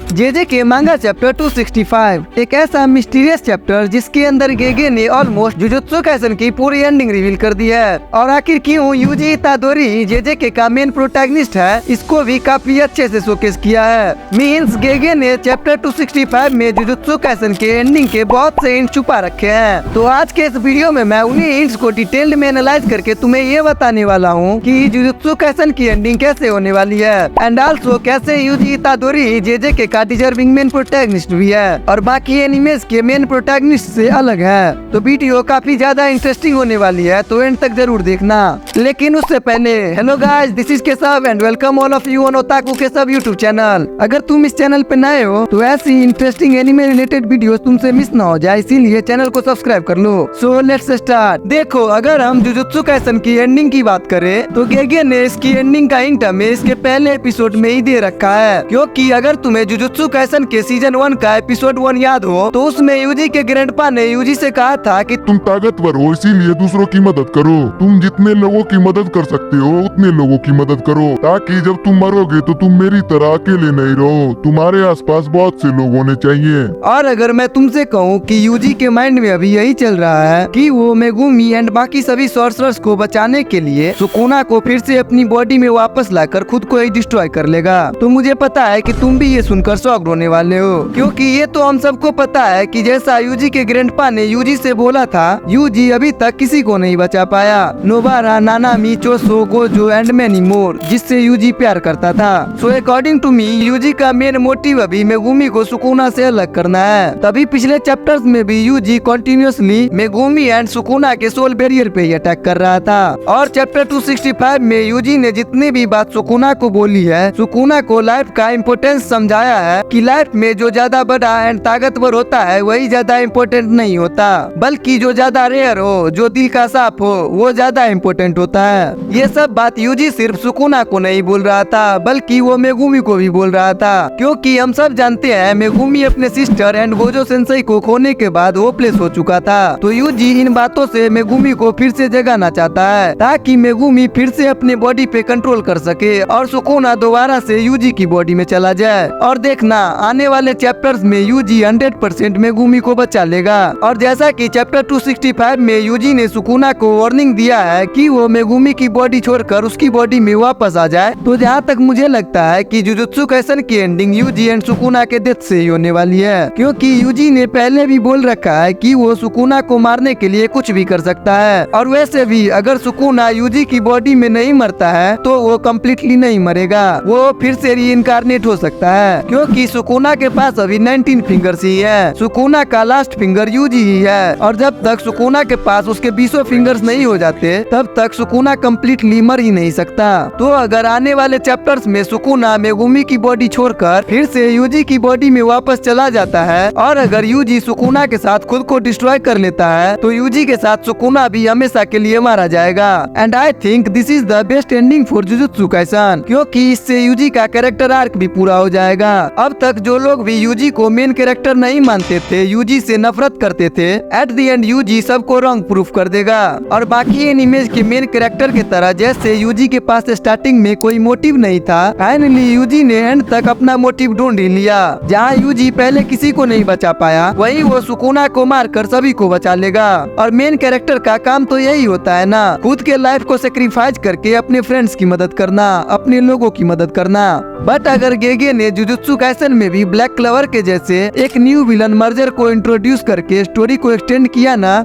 JJ के मांगा chapter 265 एक ऐसा मिस्टीरियस चैप्टर जिसके अंदर गेगे ने ऑलमोस्ट जुजुत्सु काइसेन की पूरी एंडिंग रिवील कर दी है। और आखिर क्यों यूजी इतादोरी जेजे के का मेन प्रोटैगनिस्ट है, इसको भी काफी अच्छे से शोकेस किया है। मींस गेगे ने चैप्टर 265 में जुजुत्सु काइसेन के एंडिंग के बहुत से हिंट छुपा रखे हैं। तो आज के इस वीडियो में मैं उन्हीं हिंट्स को डिटेल्ड में एनालाइज करके तुम्हें ये बताने वाला हूँ कि जुजुत्सु काइसेन की एंडिंग कैसे होने वाली है, एंड आल्सो कैसे यूजी इतादोरी जेजे के का डिजर्विंग मेन प्रोटैगनिस्ट भी है और बाकी एनिमेज के मेन प्रोटैगनिस्ट से अलग है। तो वीडियो काफी ज्यादा इंटरेस्टिंग होने वाली है, तो एंड तक जरूर देखना। लेकिन उससे पहले hello guys, this is Keshav and welcome all of you on otaku Keshav YouTube channel. अगर तुम इस चैनल पे नए हो तो ऐसी इंटरेस्टिंग एनिमे रिलेटेड वीडियोस तुमसे मिस ना हो जाए, इसीलिए चैनल को सब्सक्राइब कर लो। So let's start. देखो, अगर हम जुजुत्सु काइसेन की एंडिंग की बात करें तो गेगे ने इसकी एंडिंग का हिंट हमें इसके पहले एपिसोड में ही दे रखा है। क्योंकि अगर तुम्हें जुजुत्सु काइसेन के सीजन 1 का एपिसोड 1 याद हो तो उसमें यूजी के ग्रैंडपा ने यूजी से कहा था कि तुम ताकतवर हो, इसीलिए दूसरों की मदद करो। तुम जितने लोगों की मदद कर सकते हो उतने लोगों की मदद करो, ताकि जब तुम मरोगे तो तुम मेरी तरह अकेले नहीं रहो। तुम्हारे आसपास बहुत से लोग होने चाहिए। और अगर मैं तुमसे कहूँ कि यूजी के माइंड में अभी यही चल रहा है कि वो मेगुमी एंड बाकी सभी सॉर्सरर्स को बचाने के लिए सुकुना को फिर से अपनी बॉडी में वापस लाकर खुद को ही डिस्ट्रॉय कर लेगा, तो मुझे पता है कि तुम भी ये सुनकर शॉक्ड होने वाले हो। क्योंकि ये तो हम सबको पता है कि जैसा यूजी के ग्रैंडपा ने यूजी से बोला था, यूजी अभी तक किसी को नहीं बचा पाया। Nobara, Nanami, Choso, Gojo and many more, जिससे यूजी प्यार करता था। So according to me Yuji का मेन मोटिव अभी मेगुमी को सुकुना से अलग करना है। तभी पिछले चैप्टर्स में भी Yuji continuously Megumi and Sukuna के सोल बैरियर पे ही अटैक कर रहा था। और चैप्टर 265 में यूजी ने जितनी भी बात सुकुना को बोली है, सुकुना को लाइफ का इम्पोर्टेंस समझाया है कि लाइफ में जो ज्यादा बड़ा एंड ताकतवर होता है वही ज्यादा इम्पोर्टेंट नहीं होता, बल्कि जो ज्यादा रेयर हो, जो दिल का साफ हो, वो ज्यादा इम्पोर्टेंट होता है। ये सब बात यूजी सिर्फ सुकुना को नहीं बोल रहा था, बल्कि वो मेगुमी को भी बोल रहा था। क्योंकि हम सब जानते हैं मेगुमी अपने सिस्टर एंड गोजो सेंसेई को खोने के बाद होपलेस हो चुका था। तो यूजी इन बातों से मेगुमी को फिर से जगाना चाहता है, ताकि मेगुमी फिर से अपने बॉडी पे कंट्रोल कर सके और सुकुना दोबारा से यूजी की बॉडी में चला जाए। और देखना, आने वाले चैप्टर्स में यूजी 100% मेगुमी को बचा लेगा। और जैसा कि चैप्टर 265 में यूजी ने सुकुना को वार्निंग दिया है कि वो मेगुमी की बॉडी छोड़कर उसकी बॉडी में वापस आ जाए, तो जहाँ तक मुझे लगता है कि जुजुत्सु काइसेन की एंडिंग यूजी एंड सुकुना के डेथ से ही होने वाली है। क्योंकि यूजी ने पहले भी बोल रखा है कि वो सुकुना को मारने के लिए कुछ भी कर सकता है। और वैसे भी अगर सुकुना यूजी की बॉडी में नहीं मरता है तो वो कम्प्लीटली नहीं मरेगा, वो फिर से रीइंकारनेट हो सकता है। क्योंकि सुकुना के पास अभी 19 फिंगर्स ही है। सुकुना का लास्ट फिंगर यूजी ही है, और जब तक सुकुना के पास उसके 20 फिंगर्स नहीं हो जाते तब तक सुकुना कम्प्लीटली मर ही नहीं सकता। तो अगर आने वाले चैप्टर्स में सुकुना मेगुमी की बॉडी छोड़कर फिर से यूजी की बॉडी में वापस चला जाता है, और अगर यूजी सुकुना के साथ खुद को डिस्ट्रॉय कर लेता है, तो यूजी के साथ सुकुना भी हमेशा के लिए मारा जाएगा। And I think this is the best ending for jujutsu Kaisen, क्योंकि इससे यूजी का कैरेक्टर आर्क भी पूरा हो जाएगा। अब तक जो लोग भी यूजी को मेन कैरेक्टर नहीं मानते थे, यूजी से नफरत करते थे, एट द एंड यूजी सबको रॉन्ग प्रूफ कर देगा। और बाकी एनिमेज के मेन कैरेक्टर की तरह जैसे यूजी के पास स्टार्टिंग में कोई मोटिव नहीं था, फाइनली यूजी ने एंड तक अपना मोटिव ढूंढ ही लिया। जहाँ यूजी पहले किसी को नहीं बचा पाया, वही वो सुकुना को मारकर सभी को बचा लेगा। और मेन कैरेक्टर का काम तो यही होता है ना, खुद के लाइफ को सेक्रीफाइस करके अपने फ्रेंड्स की मदद करना, अपने लोगों की मदद करना। बट अगर गेगे ने जुजुत्सु काइसेन में भी ब्लैक क्लवर के जैसे एक न्यू विलन मर्जर को इंट्रोड्यूस करके स्टोरी को एक्सटेंड किया ना,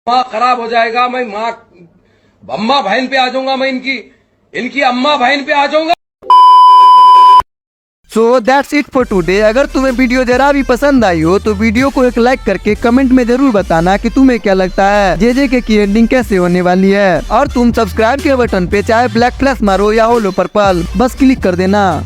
माँ खराब हो जाएगा। मैं माँ अम्मा बहन पे आ जाऊंगा, मैं इनकी अम्मा बहन पे आ जाऊंगा। So that's it for today. अगर तुम्हें वीडियो जरा भी पसंद आई हो तो वीडियो को एक लाइक करके कमेंट में जरूर बताना कि तुम्हें क्या लगता है जेजे के की एंडिंग कैसे होने वाली है। और तुम सब्सक्राइब के बटन पे चाहे ब्लैक प्लस मारो या होलो पर्पल, बस क्लिक कर देना।